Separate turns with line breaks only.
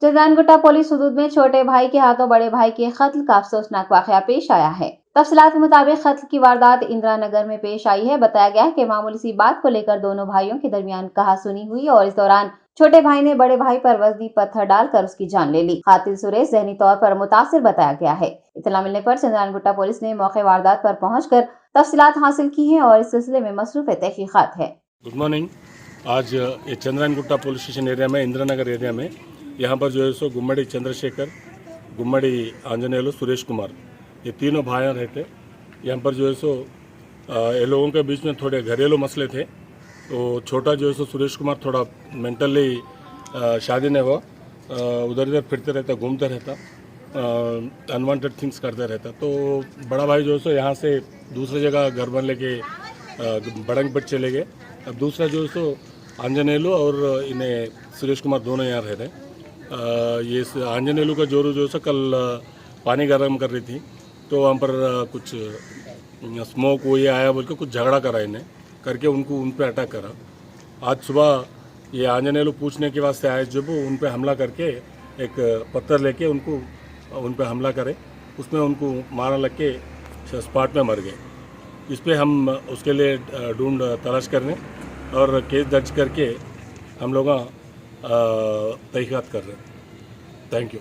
Chandrayangutta police हुदूद में छोटे भाई के हाथों बड़े भाई के कत्ल का अफसोसनाक वाकया पेश आया है। तफसीलात के मुताबिक कत्ल की वारदात इंदिरा नगर में पेश आई है। बताया गया है कि मामूली सी बात को लेकर दोनों भाइयों के दरमियान कहासुनी हुई और इस दौरान छोटे भाई ने बड़े भाई पर वजनी पत्थर डालकर उसकी जान ले ली। कातिल सुरेश जहनी तौर पर मुतासिर बताया गया है। इत्तला मिलने पर चंद्रानगुट्टा पुलिस ने मौके वारदात पर पहुंचकर तफसीलात हासिल की है और इस सिलसिले में मसरूफ तहकीकात है।
Good morning. आज ये चंद्रानगुट्टा पुलिस स्टेशन एरिया में, इंदिरा नगर एरिया में, यहाँ पर जो है सो गुम्मड़ी चंद्रशेखर, गुम्मड़ी आंजनेलु, सुरेश कुमार, ये तीनों भाई रहते। यहाँ पर जो है सो ये लोगों के बीच में थोड़े घरेलू मसले थे। तो छोटा जो है सो सुरेश कुमार थोड़ा मेंटली शादी ने हुआ, उधर इधर फिरते रहता, घूमते रहता, अनवांटेड थिंग्स करते रहता। तो बड़ा भाई जो है सो यहाँ से दूसरी जगह घर बन लेके बड़ंगपेट चले गए। अब दूसरा जो है सो आंजनेलु और इन्हें सुरेश कुमार दोनों यहाँ रह रहे। ये आंजनेलु का जोरू जो है कल पानी गर्म कर रही थी, तो वहाँ पर कुछ स्मोक वो ये आया बोल के कुछ झगड़ा करा इन्हें करके उन पे अटैक करा। आज सुबह ये आंजनेलु पूछने के वास्ते आए, जब उन पे हमला करके एक पत्थर लेके उन पे हमला करे, उसमें उनको मारा लग के स्पॉट में मर गए। इस पर हम उसके लिए ढूंढ तलाश करने और केस दर्ज करके हम लोग तहकीकात कर रहे हैं। Thank you.